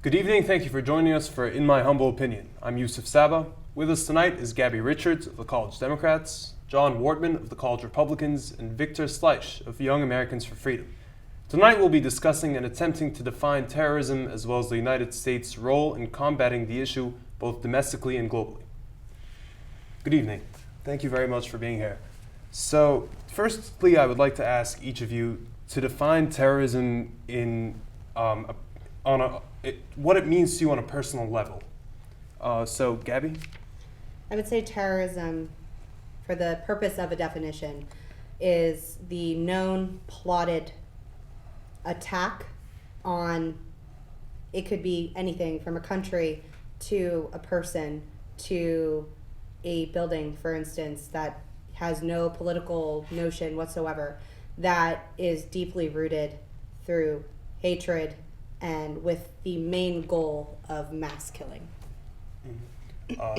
Good evening, thank you for joining us for In My Humble Opinion. I'm Yousef Saba. With us tonight is Gabby Richards of the College Democrats, John Wortman of the College Republicans, and Victor Sleish of Young Americans for Freedom. Tonight we'll be discussing and attempting to define terrorism as well as the United States' role in combating the issue both domestically and globally. Good evening. Thank you very much for being here. So, firstly, I would like to ask each of you to define terrorism in what it means to you on a personal level. So, Gabby? I would say terrorism, for the purpose of a definition, is the known plotted attack on, it could be anything from a country to a person to a building, for instance, that has no political notion whatsoever, that is deeply rooted through hatred and with the main goal of mass killing.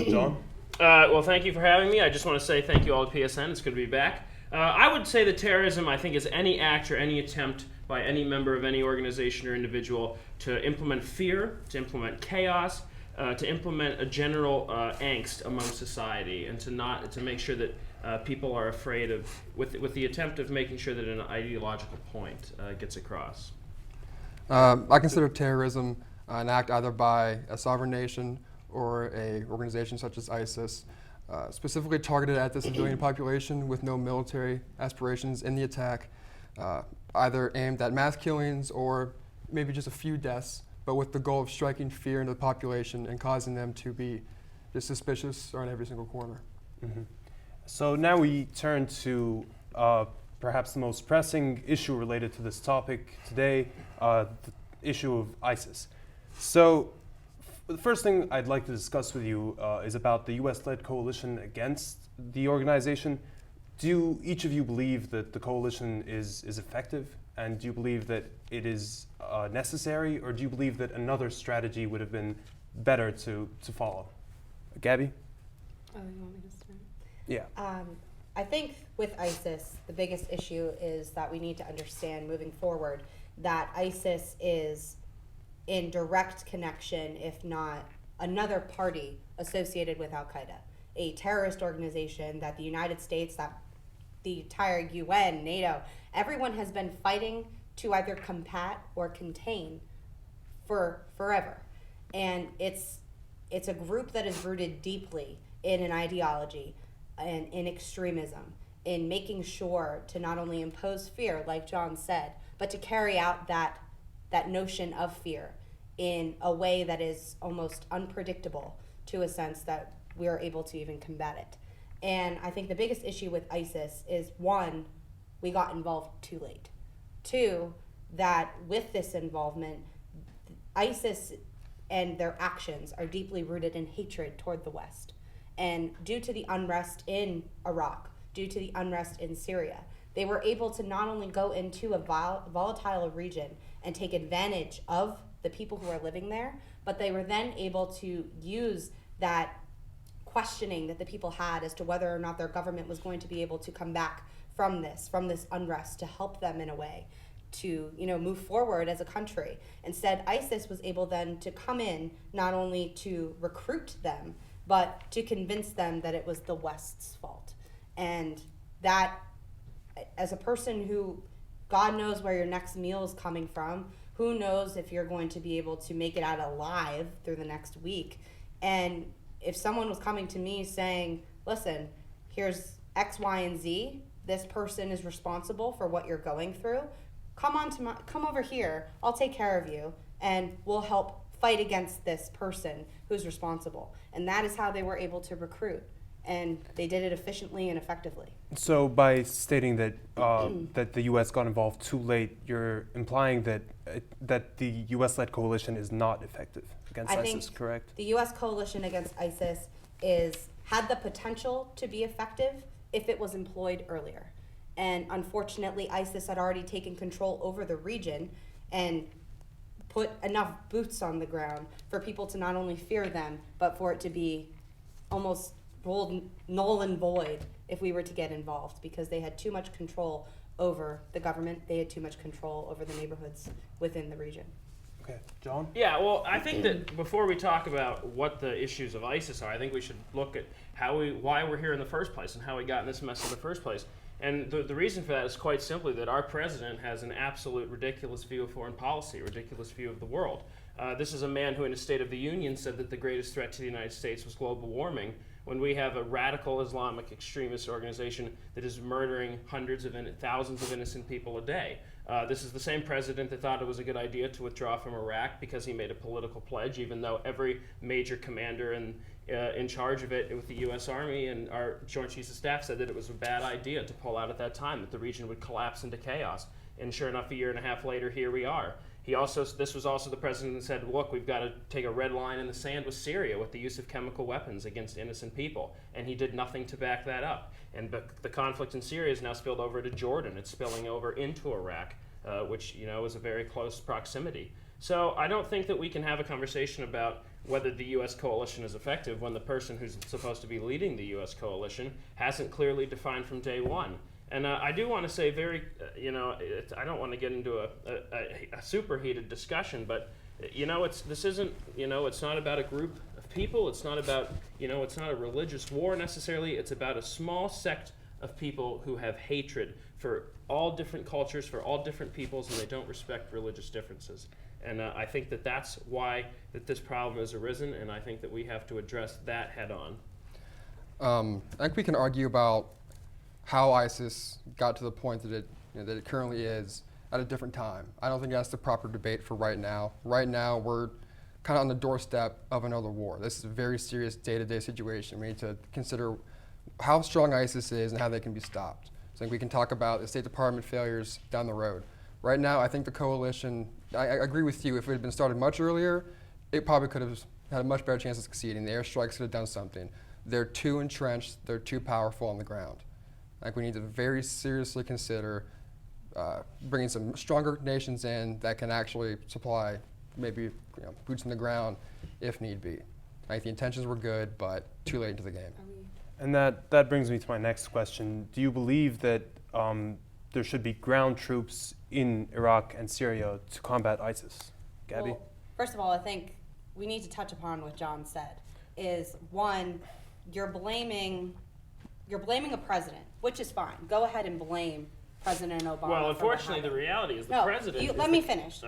John? Well, thank you for having me. I just want to say thank you all to PSN. It's good to be back. I would say that terrorism, I think, is any act or any attempt by any member of any organization or individual to implement fear, to implement chaos, to implement a general angst among society, and to make sure that people are afraid of, with the attempt of making sure that an ideological point gets across. I consider terrorism an act either by a sovereign nation or an organization such as ISIS, specifically targeted at the civilian population with no military aspirations in the attack, either aimed at mass killings or maybe just a few deaths, but with the goal of striking fear into the population and causing them to be just suspicious on every single corner. Mm-hmm. So now we turn to perhaps the most pressing issue related to this topic today, the issue of ISIS. So the first thing I'd like to discuss with you is about the US-led coalition against the organization. Do each of you believe that the coalition is effective? And do you believe that it is necessary? Or do you believe that another strategy would have been better to follow? Gabby? Oh, you want me to start? Yeah. I think with ISIS, the biggest issue is that we need to understand moving forward that ISIS is in direct connection, if not another party associated with Al-Qaeda, a terrorist organization that the United States, that the entire UN, NATO, everyone has been fighting to either combat or contain for forever. And it's a group that is rooted deeply in an ideology and in extremism, in making sure to not only impose fear, like John said, but to carry out that notion of fear in a way that is almost unpredictable, to a sense that we are able to even combat it. And I think the biggest issue with ISIS is, one, we got involved too late. Two, that with this involvement, ISIS and their actions are deeply rooted in hatred toward the West. And due to the unrest in Iraq, due to the unrest in Syria, they were able to not only go into a volatile region and take advantage of the people who are living there, but they were then able to use that questioning that the people had as to whether or not their government was going to be able to come back from this unrest, to help them in a way to move forward as a country. Instead, ISIS was able then to come in, not only to recruit them, but to convince them that it was the West's fault. And that, as a person who, God knows where your next meal is coming from, who knows if you're going to be able to make it out alive through the next week. And if someone was coming to me saying, listen, here's X, Y, and Z, this person is responsible for what you're going through, come over here, I'll take care of you, and we'll help fight against this person who's responsible. And that is how they were able to recruit. And they did it efficiently and effectively. So by stating that that the U.S. got involved too late, you're implying that that the U.S.-led coalition is not effective against ISIS, correct? The U.S. coalition against ISIS had the potential to be effective if it was employed earlier. And unfortunately, ISIS had already taken control over the region and put enough boots on the ground for people to not only fear them, but for it to be almost null and void if we were to get involved, because they had too much control over the government. They had too much control over the neighborhoods within the region. Okay, John? Yeah, well, I think that before we talk about what the issues of ISIS are, I think we should look at why we're here in the first place and how we got in this mess in the first place. And the reason for that is quite simply that our president has an absolute ridiculous view of foreign policy, a ridiculous view of the world. This is a man who in his State of the Union said that the greatest threat to the United States was global warming, when we have a radical Islamic extremist organization that is murdering thousands of innocent people a day. This is the same president that thought it was a good idea to withdraw from Iraq because he made a political pledge, even though every major commander in charge of it with the U.S. Army and our Joint Chiefs of Staff said that it was a bad idea to pull out at that time, that the region would collapse into chaos. And sure enough, a year and a half later, here we are. This was also the president that said, look, we've got to take a red line in the sand with Syria with the use of chemical weapons against innocent people. And he did nothing to back that up. And the conflict in Syria is now spilled over to Jordan. It's spilling over into Iraq, which is a very close proximity. So I don't think that we can have a conversation about whether the U.S. coalition is effective when the person who's supposed to be leading the U.S. coalition hasn't clearly defined from day one. And I do want to say I don't want to get into a superheated discussion, but it's not about a group of people. It's not about, it's not a religious war necessarily. It's about a small sect of people who have hatred for all different cultures, for all different peoples, and they don't respect religious differences. And I think that that's why that this problem has arisen, and I think that we have to address that head on. I think we can argue about how ISIS got to the point that it currently is at a different time. I don't think that's the proper debate for right now. Right now, we're kind of on the doorstep of another war. This is a very serious day-to-day situation. We need to consider how strong ISIS is and how they can be stopped. So I think we can talk about the State Department failures down the road. Right now, I think the coalition, I agree with you, if it had been started much earlier, it probably could have had a much better chance of succeeding. The airstrikes could have done something. They're too entrenched, they're too powerful on the ground. I think we need to very seriously consider bringing some stronger nations in that can actually supply maybe boots on the ground if need be. I think the intentions were good, but too late into the game. And that brings me to my next question. Do you believe that there should be ground troops in Iraq and Syria to combat ISIS? Gabby? Well, first of all, I think we need to touch upon what John said. Is one, you're blaming a president, which is fine. Go ahead and blame President Obama. Well, unfortunately, the reality is the president. Let me finish.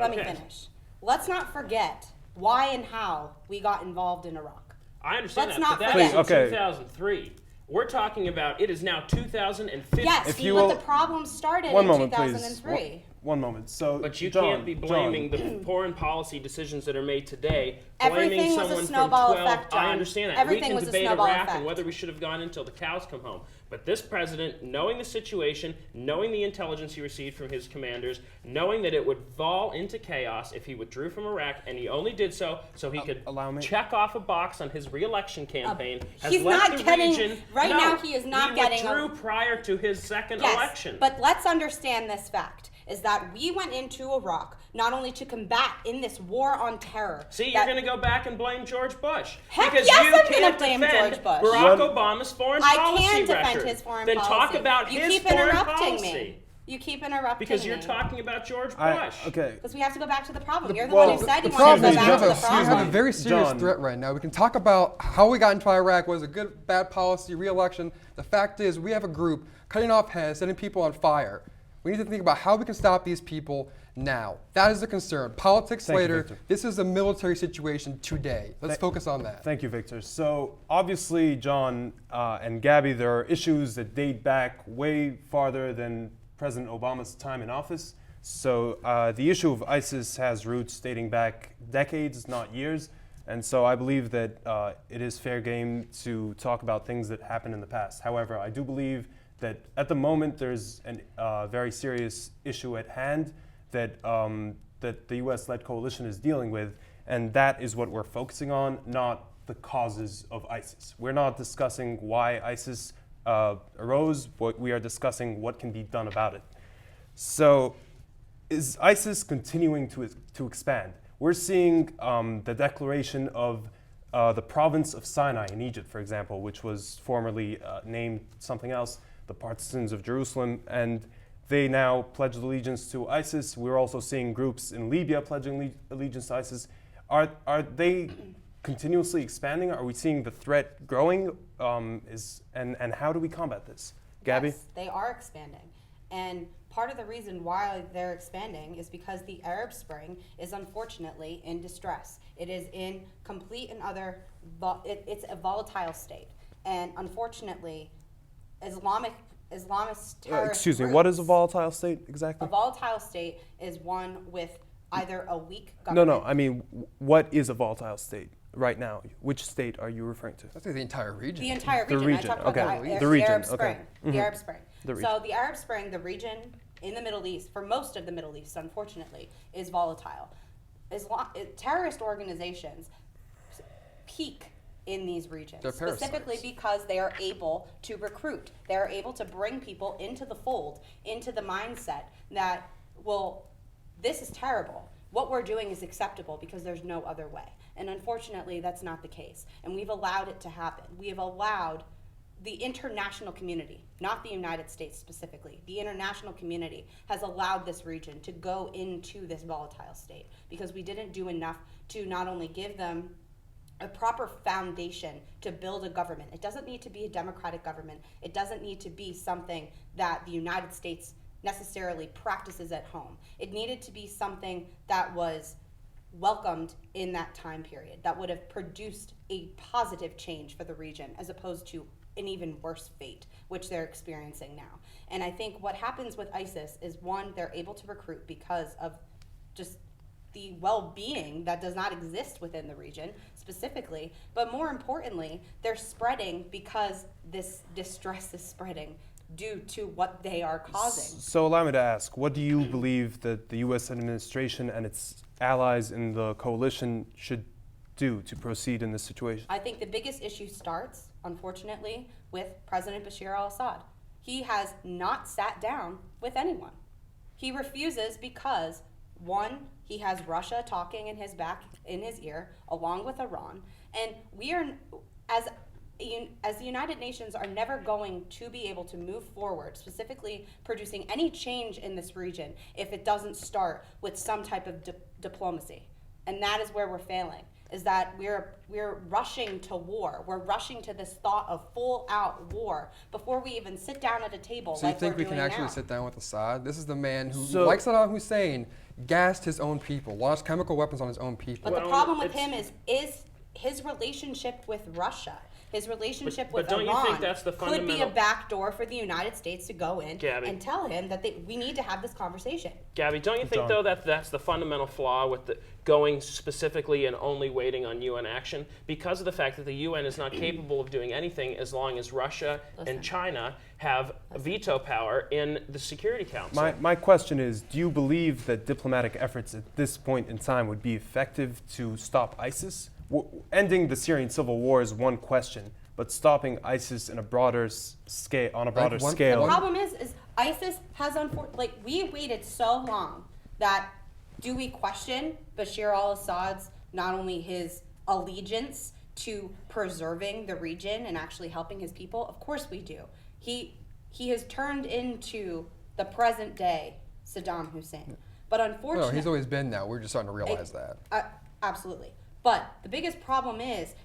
Let's not forget why and how we got involved in Iraq. I understand Let's that, not but forget. that's in 2003. We're talking about it is now 2015. Yes, If you but will- the problem started One in moment, 2003. please. One moment. So, But you John, can't be blaming the foreign policy decisions that are made today. Everything Blaming was a someone snowball from 12. effect, John. I understand that. Everything we can was a debate snowball Iraq effect. and whether we should have gone until the cows come home. But this president, knowing the situation, knowing the intelligence he received from his commanders, knowing that it would fall into chaos if he withdrew from Iraq, and he only did so he could allow me- check off a box on his re-election campaign. He's left not the getting- region. right No, now he is not getting a- He withdrew prior to his second Yes, election. but let's understand this fact, is that we went into Iraq not only to combat in this war on terror. See, you're that- going to go back and blame George Bush. Heck because yes, you I'm gonna can't blame defend George Bush. Barack One- Obama's foreign I policy can defend record. his foreign then policy. talk about you his keep foreign interrupting policy. me. You keep interrupting Because you're me. talking about George I- Bush. okay. Because we have to go back to the problem. You're the well, one who said The you wanted to problem go is back we have to the we have a problem. very serious John. threat right now. We can talk about how we got into Iraq, was a good, bad policy, re-election. The fact is we have a group cutting off heads, setting people on fire. We need to think about how we can stop these people now. That is the concern. Politics Thank you, later. Victor. This is a military situation today. Let's focus on that. Thank you, Victor. So obviously, John and Gabby, there are issues that date back way farther than President Obama's time in office. So the issue of ISIS has roots dating back decades, not years. And so I believe that it is fair game to talk about things that happened in the past. However, I do believe that at the moment there's a very serious issue at hand that the U.S.-led coalition is dealing with, and that is what we're focusing on, not the causes of ISIS. We're not discussing why ISIS arose, but we are discussing what can be done about it. So is ISIS continuing to expand? We're seeing the declaration of the province of Sinai in Egypt, for example, which was formerly named something else, the Partisans of Jerusalem, and they now pledge allegiance to ISIS. We're also seeing groups in Libya pledging allegiance to ISIS. Are they continuously expanding? Are we seeing the threat growing? And how do we combat this? Gabby? Yes, they are expanding. And part of the reason why they're expanding is because the Arab Spring is unfortunately in distress. It is in complete and utter, it's a volatile state. And unfortunately, Islamist terrorist Excuse me, groups, what is a volatile state a exactly? volatile state is one with either a weak No, government. no, I mean, what is a volatile state right now? Which state are you referring to? That's like the entire region. The entire The region. region, I talked about okay. the, The region, Arab okay. Spring. Mhm. The Arab Spring. The So the Arab Spring, the region in the Middle East, for most of the Middle East, unfortunately, is volatile. Terrorist organizations peak in these regions, They're specifically parasites. because they are able to recruit. They are able to bring people into the fold, into the mindset that, well, this is terrible. What we're doing is acceptable because there's no other way. And unfortunately, that's not the case. And we've allowed it to happen. We have allowed the international community, not the United States specifically, the international community has allowed this region to go into this volatile state because we didn't do enough to not only give them a proper foundation to build a government. It doesn't need to be a democratic government. It doesn't need to be something that the United States necessarily practices at home. It needed to be something that was welcomed in that time period, that would have produced a positive change for the region as opposed to an even worse fate, which they're experiencing now. And I think what happens with ISIS is, one, they're able to recruit because of just the well-being that does not exist within the region specifically, but more importantly, they're spreading because this distress is spreading due to what they are causing. So allow me to ask, what do you believe that the U.S. administration and its allies in the coalition should do to proceed in this situation? I think the biggest issue starts, unfortunately, with President Bashar al-Assad. He has not sat down with anyone. He refuses because, one, he has Russia talking in his ear, along with Iran, and we are, as the United Nations, are never going to be able to move forward, specifically producing any change in this region, if it doesn't start with some type of diplomacy. And that is where we're failing, is that we're rushing to war. We're rushing to this thought of full-out war before we even sit down at a table. So like you think we're we can doing actually now. sit down with Assad? This is the man who, So- like Saddam Hussein, gassed his own people, launched chemical weapons on his own people. But Well, the problem with it's- him is his relationship with Russia. His relationship But with don't you Iran think that's the could be a fundamental- backdoor for the United States to go in Gabby. and tell him that we need to have this conversation. Gabby, don't you think, John. though, that that's the fundamental flaw with the going specifically and only waiting on UN action? Because of the fact that the UN is not capable of doing anything as long as Russia Listen. and China have veto power in the Security Council. My question is, do you believe that diplomatic efforts at this point in time would be effective to stop ISIS? Ending the Syrian civil war is one question, but stopping ISIS in a broader scale, on a broader one- scale. The problem is ISIS has we waited so long that do we question Bashar al-Assad's not only his allegiance to preserving the region and actually helping his people? Of course we do. He has turned into the present day Saddam Hussein. But No, unfortunately, he's always been now. We're just starting to realize that. Absolutely. But the biggest problem is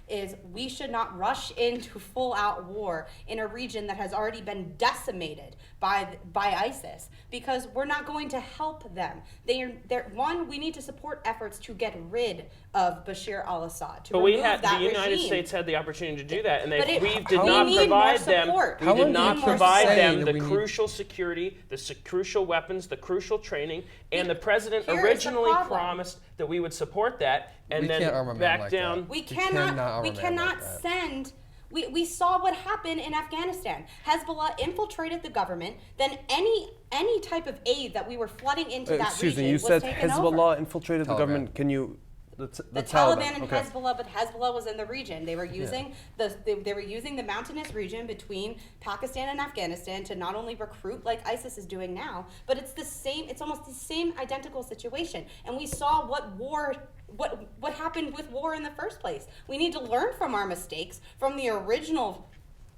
we should not rush into full-out war in a region that has already been decimated by ISIS, because we're not going to help them. We need to support efforts to get rid of Bashar al-Assad, to But remove the that United regime. States had the opportunity to do that, and But we we did not need provide more them. support. We How did long do not you provide say them that the we need- crucial security, the crucial weapons, the crucial training, and the president Here is the originally problem. promised that we would support that, and We then can't arm a man back like down. that. We cannot cannot arm a man like that. send. We saw what happened in Afghanistan. Hezbollah infiltrated the government. Then any type of aid that we were flooding into that Excuse region me, you was said taken Hezbollah over. infiltrated the Taliban. government. Can you? The Taliban and okay. Hezbollah, but Hezbollah was in the region. They were using they were using the mountainous region between Pakistan and Afghanistan to not only recruit like ISIS is doing now, but it's the same. It's almost the same identical situation. And we saw what happened with war in the first place. We need to learn from our mistakes from the original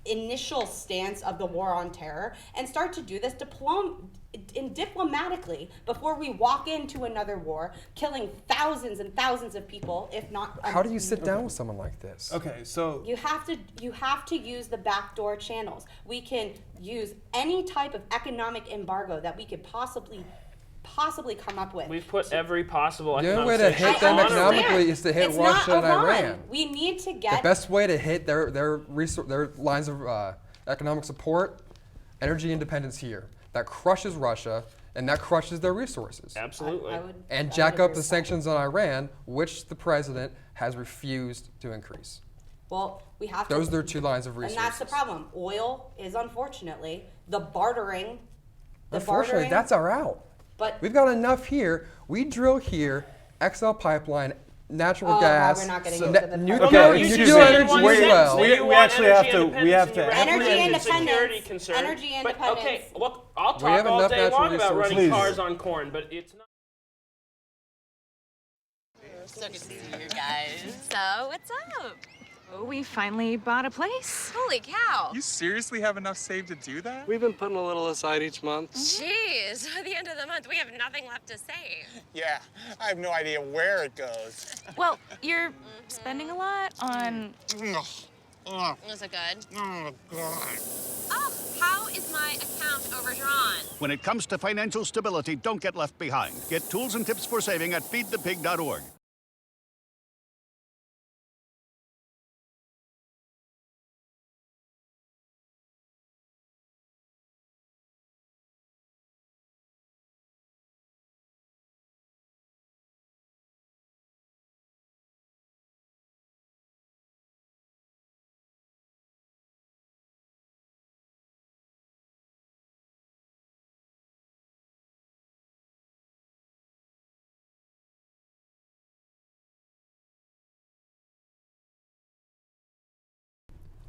initial stance of the war on terror and start to do this diplomatically before we walk into another war, killing thousands and thousands of people, if not. How do you sit down with someone like this? Okay, so You have to use the backdoor channels. We can use any type of economic embargo that we could possibly come up with. We've put every possible The only economic way to sanction hit them on Iran. economically is to hit It's Russia not and Iran. We need to The get best way to hit their lines of economic support, energy independence here. That crushes Russia and that crushes their resources. Absolutely. I would And jack agree up the with that. sanctions on Iran, which the president has refused to increase. Well, we have Those to. are their two lines of And resources. that's the problem. Oil is unfortunately the bartering. Unfortunately, that's our out. But We've got enough here. We drill here, XL pipeline, natural Oh, gas, we're not getting so into net- the nuclear, Okay, No, you excuse just me. said in energy one Wait, as sentence well. that we you want actually have energy to- we independence have in to- Iran Energy and independence. security concern. Energy But, okay, independence. look, I'll We talk have all enough day natural long about running resources. cars on corn, but it's not. So good to see you guys. So, what's up? Oh, we finally bought a place. Holy cow. You seriously have enough saved to do that? We've been putting a little aside each month. Jeez, at the end of the month, we have nothing left to save. Yeah, I have no idea where it goes. Well, you're spending a lot on. Was it good? Oh, God. Oh, how is my account overdrawn? When it comes to financial stability, don't get left behind. Get tools and tips for saving at feedthepig.org.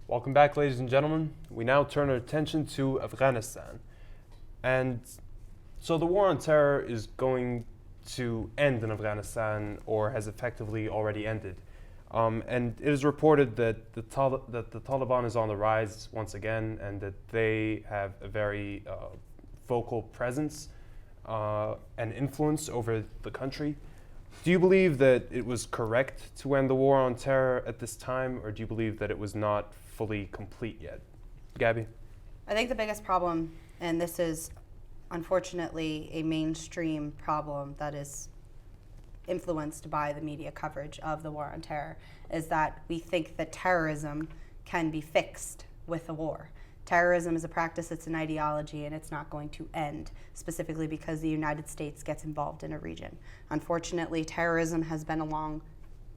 welcome back, ladies and gentlemen. We now turn our attention to Afghanistan. And so the war on terror is going to end in Afghanistan, or has effectively already ended. And it is reported that the Taliban is on the rise once again, and that they have a very vocal presence and influence over the country. Do you believe that it was correct to end the war on terror at this time, or do you believe that it was not fully complete yet? Gabby? I think the biggest problem, and this is unfortunately a mainstream problem that is influenced by the media coverage of the war on terror, is that we think that terrorism can be fixed with a war. Terrorism is a practice, it's an ideology, and it's not going to end, specifically because the United States gets involved in a region. Unfortunately, terrorism has been along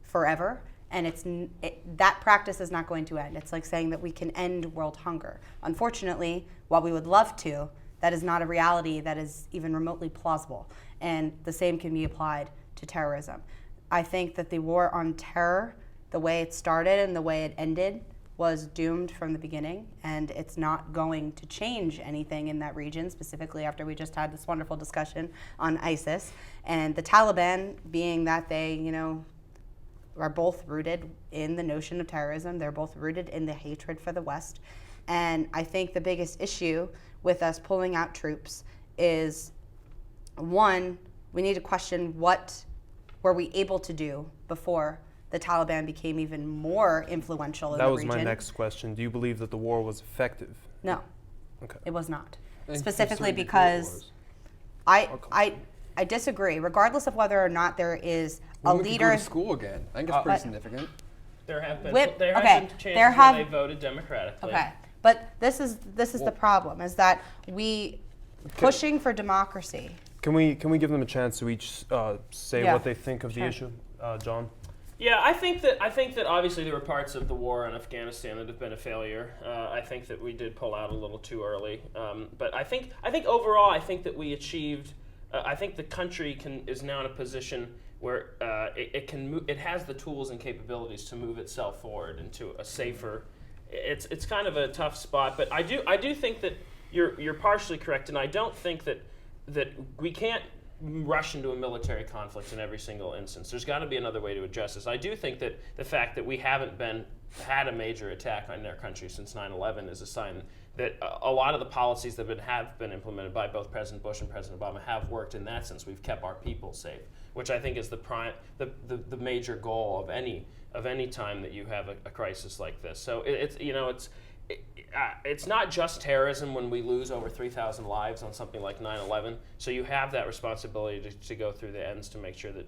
forever, and that practice is not going to end. It's like saying that we can end world hunger. Unfortunately, while we would love to, that is not a reality that is even remotely plausible, and the same can be applied to terrorism. I think that the war on terror, the way it started and the way it ended, was doomed from the beginning, and it's not going to change anything in that region, specifically after we just had this wonderful discussion on ISIS. And the Taliban, being that they, are both rooted in the notion of terrorism, they're both rooted in the hatred for the West. And I think the biggest issue with us pulling out troops is, one, we need to question what were we able to do before the Taliban became even more influential in the region. That was my next question. Do you believe that the war was effective? No, Okay. it was not. And Specifically to a certain degree it because was. I disagree, regardless of whether or not there is a Women could leader. go to school again. I think it's pretty But- significant. There have been Whip- there have okay, been chances there where have- they voted democratically. Okay, but this is the problem, is that we pushing for democracy. Can we give them a chance to each say Yeah, what they think of the sure. issue? John? Yeah, I think that obviously there were parts of the war in Afghanistan that have been a failure. I think that we did pull out a little too early. But I think overall, I think that we achieved. I think the country is now in a position where it can move. It has the tools and capabilities to move itself forward into a safer. It's kind of a tough spot, but I do think that you're partially correct, and I don't think that we can't rush into a military conflict in every single instance. There's got to be another way to address this. I do think that the fact that we haven't had a major attack on their country since 9/11 is a sign that a lot of the policies that have been implemented by both President Bush and President Obama have worked in that sense. We've kept our people safe, which I think is the major goal of any time that you have a crisis like this. So it's not just terrorism when we lose over 3,000 lives on something like 9/11. So you have that responsibility to go through the ends to make sure that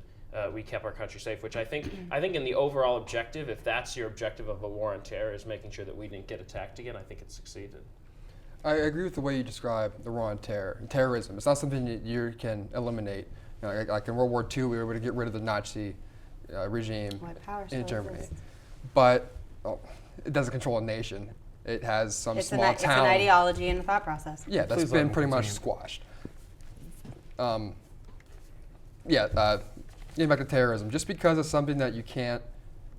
we kept our country safe, which I think in the overall objective, if that's your objective of a war on terror, is making sure that we didn't get attacked again, I think it succeeded. I agree with the way you describe the war on terrorism. It's not something that you can eliminate. Like in World War II, we were able to get rid of the Nazi regime in Germany. But it doesn't control a nation. It has some small town. It's an ideology and a thought process. Yeah, that's been pretty much squashed. Getting back to terrorism, just because it's something that you can't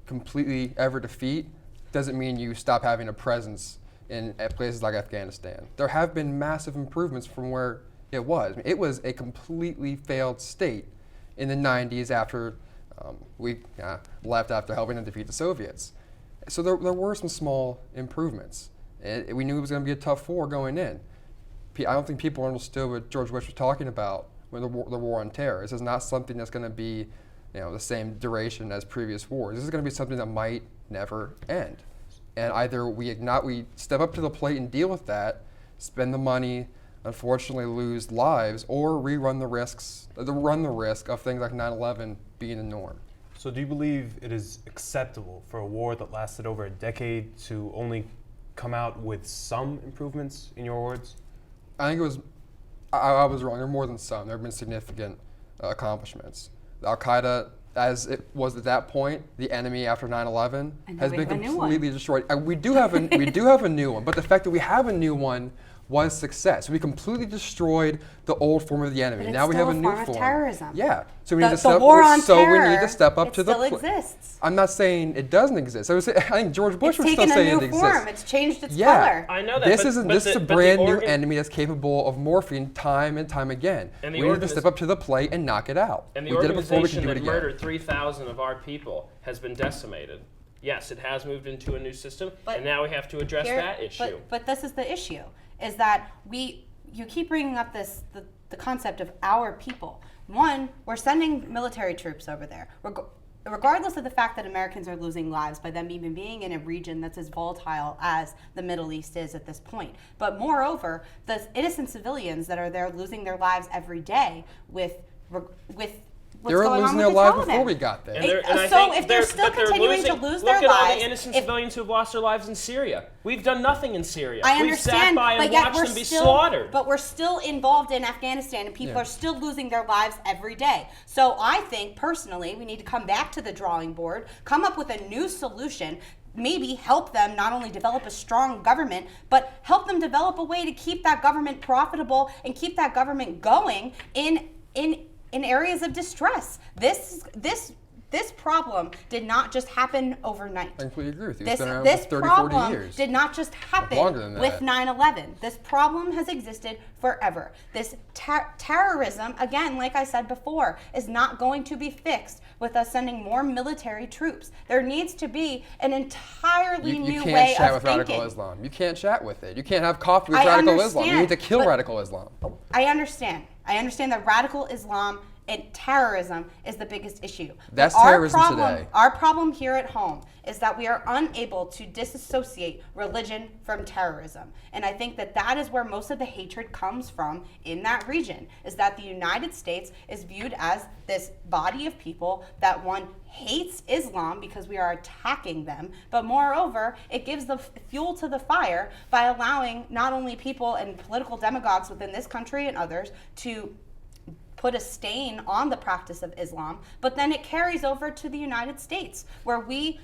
completely ever defeat doesn't mean you stop having a presence in places like Afghanistan. There have been massive improvements from where it was. I mean, it was a completely failed state in the 90s after we left after helping them defeat the Soviets. So there were some small improvements. We knew it was going to be a tough war going in. I don't think people understood what George Bush was talking about when the war on terror. This is not something that's going to be the same duration as previous wars. This is going to be something that might never end. And either we step up to the plate and deal with that, spend the money, unfortunately lose lives, or run the risk of things like 9/11 being the norm. So do you believe it is acceptable for a war that lasted over a decade to only come out with some improvements, in your words? I think it was, I was wrong. There are more than some. There have been significant accomplishments. Al-Qaeda, as it was at that point, the enemy after 9/11, has been completely destroyed. We do have a new one, but the fact that we have a new one was success. We completely destroyed the old form of the enemy. But now we have a new form of terrorism. Yeah. So we The need to step. war on so terror, we need to step up it to the. still exists. I'm not saying it doesn't exist. I think George Bush It's was still taken a saying new it form. exists. It's changed its Yeah. color. I know that. This but is a brand new enemy that's capable of morphing time and time again. And we need to step up to the plate and knock it out. And the we did it before, we can organization do it that again. murdered 3,000 of our people has been decimated. Yes, it has moved into a new system, and now we have to address that issue. But this is the issue, is that you keep bringing up the concept of our people. One, we're sending military troops over there. Regardless of the fact that Americans are losing lives by them even being in a region that's as volatile as the Middle East is at this point. But moreover, the innocent civilians that are there losing their lives every day with what's they were going losing on their with lives the Taliban. before we got there. So if they're still continuing to lose their look at all lives, the innocent civilians who have lost their lives in Syria. We've done nothing in Syria. I We've sat understand, by and but yet watched we're them be still, slaughtered. But we're still involved in Afghanistan, and people are still losing their lives every day. So I think personally, we need to come back to the drawing board, come up with a new solution. Maybe help them not only develop a strong government, but help them develop a way to keep that government profitable and keep that government going in areas of distress. This problem did not just happen overnight. I completely agree with you. It's been around This for 30, 40 problem years. did not just happen Longer than that. with 9/11. This problem has existed forever. This terrorism, again, like I said before, is not going to be fixed with us sending more military troops. There needs to be an entirely new way of thinking. You can't chat with radical Islam. You can't chat with it. You can't have coffee with radical Islam. You need to kill radical Islam. I understand. I understand that radical Islam and terrorism is the biggest issue. That's But terrorism today. Our problem here at home is that we are unable to disassociate religion from terrorism. And I think that is where most of the hatred comes from in that region, is that the United States is viewed as this body of people that one hates Islam because we are attacking them, but moreover, it gives the fuel to the fire by allowing not only people and political demagogues within this country and others to put a stain on the practice of Islam, but then it carries over to the United States, where we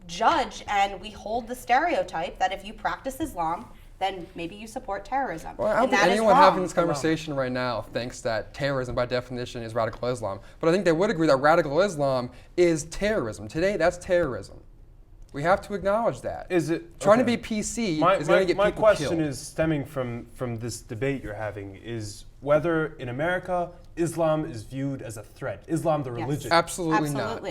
judge and we hold the stereotype that if you practice Islam, then maybe you support terrorism. Well, I don't think anyone having this conversation right now thinks that terrorism by definition is radical Islam, but I think they would agree that radical Islam is terrorism. Today, that's terrorism. We have to acknowledge that. Is it trying to be PC is going to get people My question killed. is stemming from this debate you're having, is whether in America Islam is viewed as a threat. Islam, the religion. Absolutely not.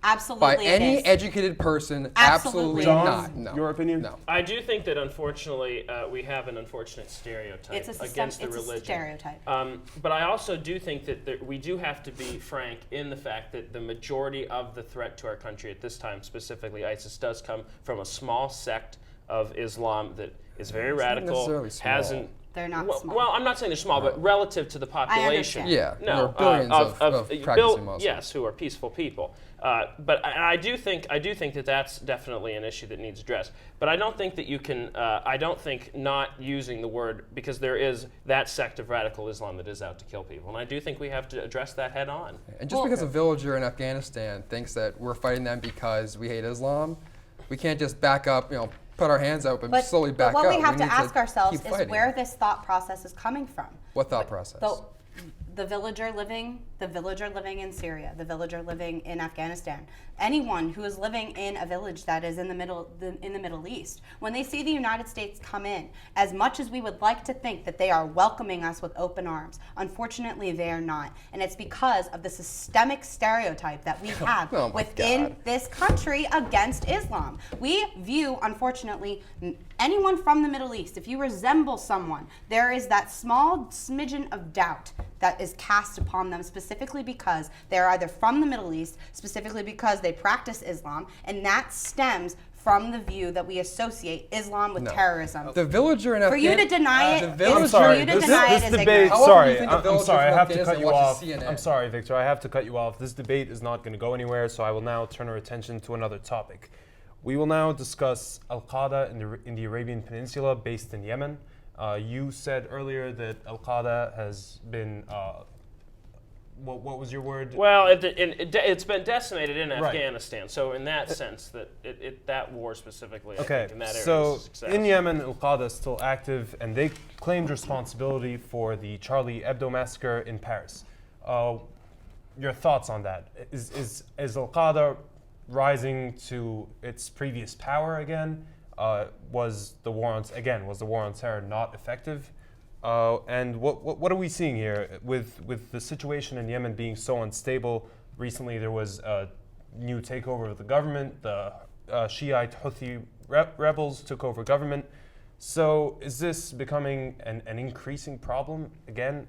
Absolutely By it any is. educated person, Absolutely. not. No. Your opinion? No. I do think that unfortunately we have an unfortunate stereotype It's a against the it's religion. a stereotype. But I also do think that we do have to be frank in the fact that the majority of the threat to our country at this time, specifically ISIS, does come from a small sect of Islam that is very radical. necessarily small. Hasn't. They're not well, small. well, I'm not saying they're small, but relative to the population. understand. Yeah, there No, are billions of practicing Muslims. Yes, who are peaceful people. But I do think that that's definitely an issue that needs addressed. But I don't think that you can. I don't think not using the word, because there is that sect of radical Islam that is out to kill people, and I do think we have to address that head on. And just because a villager in Afghanistan thinks that we're fighting them because we hate Islam, we can't just back up, put our hands up and slowly back but up. what we have to need ask ourselves keep is fighting. where this thought process is coming from. What thought process? The villager living in Syria, the villager living in Afghanistan, anyone who is living in a village that is in the Middle East, when they see the United States come in, as much as we would like to think that they are welcoming us with open arms, unfortunately they are not, and it's because of the systemic stereotype that we have within this country against Islam. We view, unfortunately, anyone from the Middle East, if you resemble someone, there is that small smidgen of doubt that is cast upon them, specifically because they're either from the Middle East, specifically because they practice Islam, and that stems from the view that we associate Islam with terrorism. The villager in For you to deny it, I'm sorry. for you to deny it is ignorant. I'm sorry. I have to cut you off. CNN? I'm sorry, Victor. I have to cut you off. This debate is not going to go anywhere, so I will now turn our attention to another topic. We will now discuss Al-Qaeda in the Arabian Peninsula, based in Yemen. You said earlier that Al-Qaeda has been, what was your word? Well, it's been decimated in Right. Afghanistan. So in that sense, that war specifically, I Okay, think in that area so is a success. in Yemen, Al-Qaeda is still active, and they claimed responsibility for the Charlie Hebdo massacre in Paris. Your thoughts on that? Is Al-Qaeda rising to its previous power again? Was the war on terror not effective? And what are we seeing here with the situation in Yemen being so unstable? Recently, there was a new takeover of the government. The Shiite Houthi rebels took over government. So, is this becoming an increasing problem again?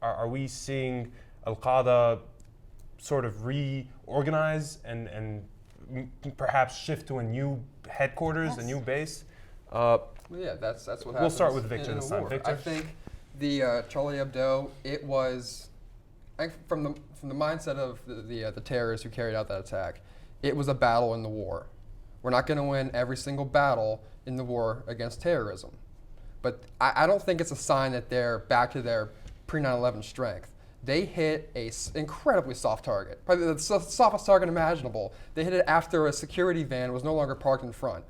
Are we seeing Al-Qaeda sort of reorganize and perhaps shift to a new headquarters, a new base? Yeah, that's what happens. We'll start with Victor in a this time. war. Victor? I think the Charlie Hebdo, it was, from the mindset of the terrorists who carried out that attack, it was a battle in the war. We're not going to win every single battle in the war against terrorism. But I don't think it's a sign that they're back to their pre-9/11 strength. They hit a incredibly soft target, probably the softest target imaginable. They hit it after a security van was no longer parked in front.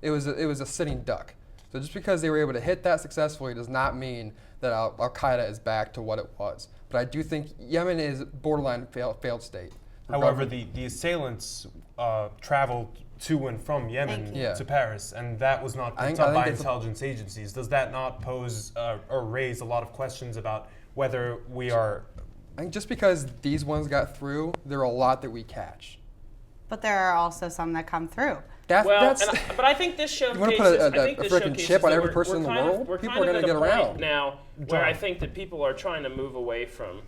It was a sitting duck. So just because they were able to hit that successfully does not mean that Al-Qaeda is back to what it was. But I do think Yemen is borderline failed state. However, the assailants traveled to and from Yemen to Paris, and that was not picked up by intelligence agencies. Does that not pose or raise a lot of questions about whether we are... I think just because these ones got through, there are a lot that we catch. But there are also some that come through. But I think this showcases. You want to put a freaking chip on every person in the world? People are going to get around now. Where I think that people are trying to move away from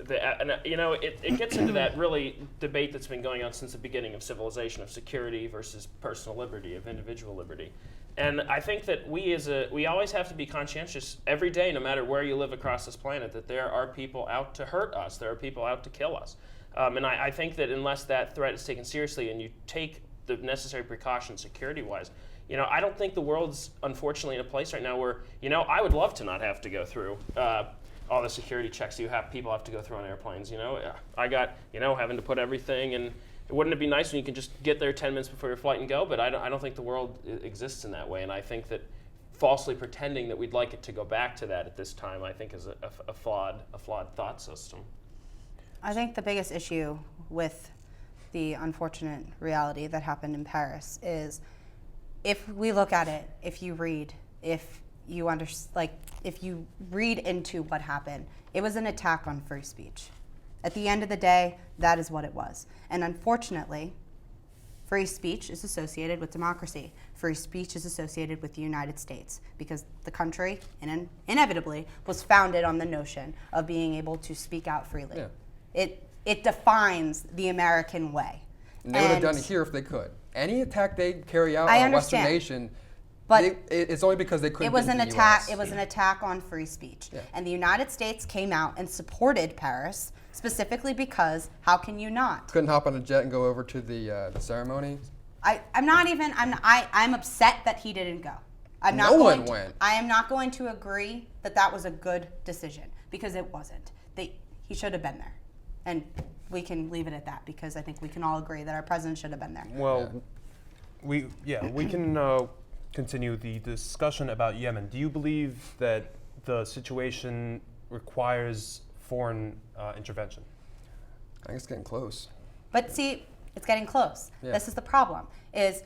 it gets into that really debate that's been going on since the beginning of civilization, of security versus personal liberty, of individual liberty. And I think that we always have to be conscientious every day, no matter where you live across this planet, that there are people out to hurt us. There are people out to kill us. And I think that unless that threat is taken seriously and you take the necessary precautions security-wise, I don't think the world's unfortunately in a place right now where, I would love to not have to go through all the security checks people have to go through on airplanes. I got, having to put everything, and wouldn't it be nice when you can just get there 10 minutes before your flight and go? But I don't think the world exists in that way, and I think that falsely pretending that we'd like it to go back to that at this time, I think is a flawed thought system. I think the biggest issue with the unfortunate reality that happened in Paris is, if we look at it, if you read, if if you read into what happened, it was an attack on free speech. At the end of the day, that is what it was. And unfortunately, free speech is associated with democracy. Free speech is associated with the United States because the country, inevitably, was founded on the notion of being able to speak out freely. Yeah. It defines the American way. And they would have done it here if they could. Any attack they carry out I on a Western understand. nation, But it's only because they couldn't. It was get an into the attack. US. It was an attack on free speech, Yeah. and the United States came out and supported Paris specifically because how can you not? Couldn't hop on a jet and go over to the ceremony. I'm upset that he didn't go. I'm not No going one to, went. I am not going to agree that that was a good decision because it wasn't. He should have been there, and we can leave it at that because I think we can all agree that our president should have been there. Well, we can continue the discussion about Yemen. Do you believe that the situation requires foreign intervention? I think it's getting close. But see, it's getting close. Yeah. This is the problem, is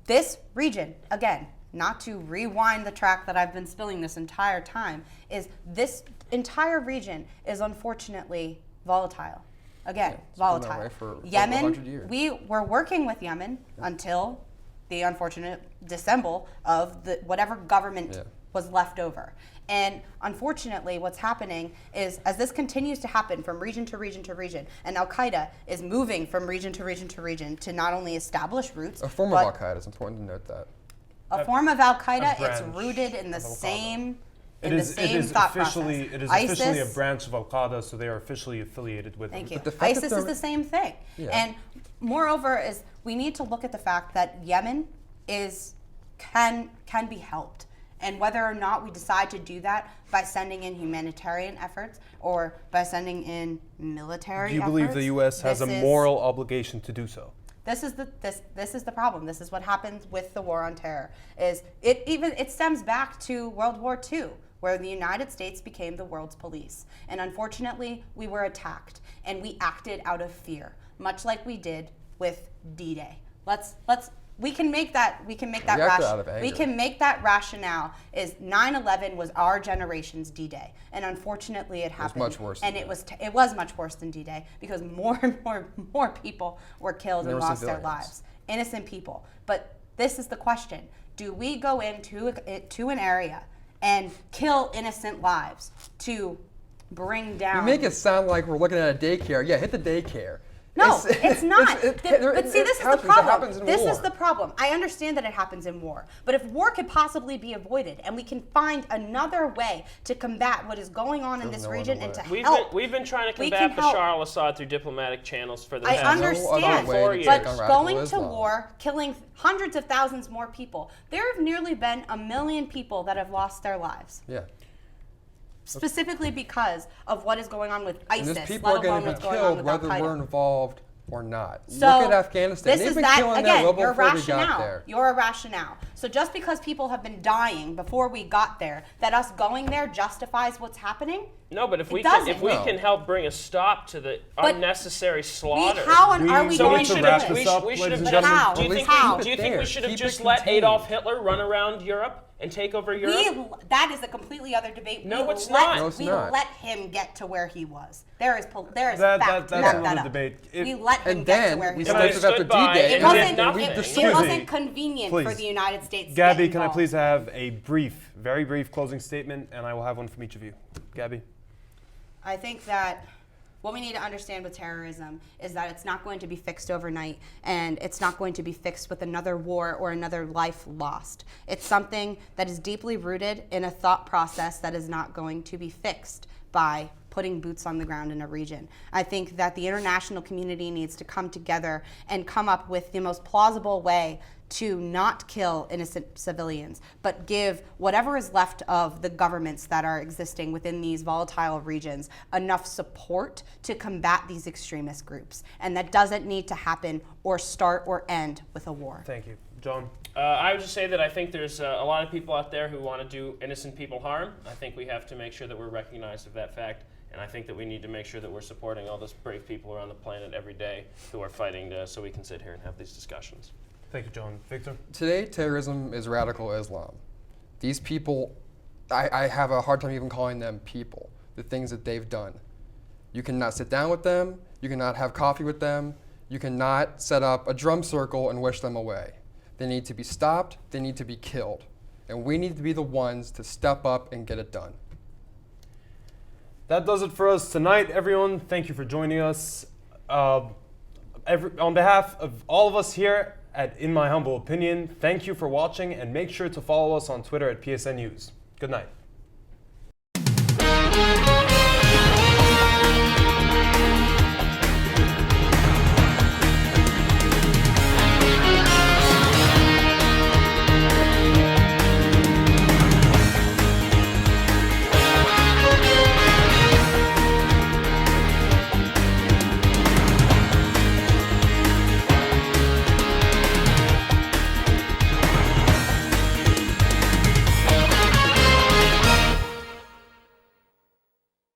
this region, again, not to rewind the track that I've been spilling this entire time, is this entire region is unfortunately volatile. Again, It's been that volatile. way for over Yemen, 100 years. we were working with Yemen until the unfortunate dissemble of whatever government was left over. And unfortunately, what's happening is, as this continues to happen from region to region to region, and Al-Qaeda is moving from region to region to region to not only establish roots, A form of Al-Qaeda. It's important to note that. a form of Al-Qaeda, a it's branch rooted in the of Al-Qaeda. same It is thought officially process. it is officially a ISIS, branch of Al-Qaeda, so they are officially affiliated with Thank them. you. But the fact that ISIS is they're- the same thing. Yeah. And moreover, is we need to look at the fact that Yemen can be helped. And whether or not we decide to do that by sending in humanitarian efforts or by sending in military Do you efforts, believe the U.S. has a this is- moral obligation to do so? This is the problem. This is what happens with the war on terror. It stems back to World War II, where the United States became the world's police. And unfortunately, we were attacked and we acted out of fear, much like we did with D-Day. We can make that We acted out of anger. we can make that rationale is 9/11 was our generation's D-Day, and unfortunately it happened. much worse than And it was much worse than D-Day because more and more people were killed and There were lost their civilians. lives, innocent people. But this is the question: do we go into an area and kill innocent lives to bring down? You make it sound like we're looking at a daycare. Yeah, hit the daycare. No, it's not. But see, this is the problem. Happens in This war. is the problem. I understand that it happens in war. But if war could possibly be avoided and we can find another way to combat what is going on in There's this no region other and to way. help. We've been trying to We combat can help. Bashar al-Assad through diplomatic channels for the I past understand, way to take but on radical going to Islam. war, killing hundreds of thousands more people, there have nearly been 1 million people that have lost their lives. Yeah. Specifically because of what is going on with And ISIS, those people let are alone going to what's be going on killed with whether Al-Qaeda. we're involved or not. So Look at Afghanistan. This They've is been that killing there again. well Your before we got rationale. there. Your rationale. So just because people have been dying before we got there, that us going there justifies what's happening? No, but if It we doesn't. can help bring a stop to the But unnecessary slaughter. How are we So going we to should do wrap it? this up, we should ladies have and But gentlemen. how? Do you think How? do you think we should have Keep it just let contained. Adolf Hitler run around Europe and take over Europe? That is a completely other debate. No, We it's let- not. No, it's we not. let him get to where he was. There is fact That's to back another that up. debate. We let him And get to then where we he And I was. stood after stood by D-Day. It and wasn't, did nothing. it Excuse me. wasn't convenient for Please. the United States to Gabby, get can I involved. please have a very brief closing statement, and I will have one from each of you. Gabby? I think that what we need to understand with terrorism is that it's not going to be fixed overnight, and it's not going to be fixed with another war or another life lost. It's something that is deeply rooted in a thought process that is not going to be fixed by putting boots on the ground in a region. I think that the international community needs to come together and come up with the most plausible way to not kill innocent civilians, but give whatever is left of the governments that are existing within these volatile regions enough support to combat these extremist groups. And that doesn't need to happen or start or end with a war. Thank you. John? I would just say that I think there's a lot of people out there who want to do innocent people harm. I think we have to make sure that we're recognized of that fact. And I think that we need to make sure that we're supporting all those brave people around the planet every day who are fighting so we can sit here and have these discussions. Thank you, John. Victor? Today, terrorism is radical Islam. These people I have a hard time even calling them people, the things that they've done. You cannot sit down with them, you cannot have coffee with them, you cannot set up a drum circle and wish them away. They need to be stopped, they need to be killed. And we need to be the ones to step up and get it done. That does it for us tonight, everyone. Thank you for joining us. On behalf of all of us here at In My Humble Opinion, thank you for watching, and make sure to follow us on Twitter at PSN News. Good night.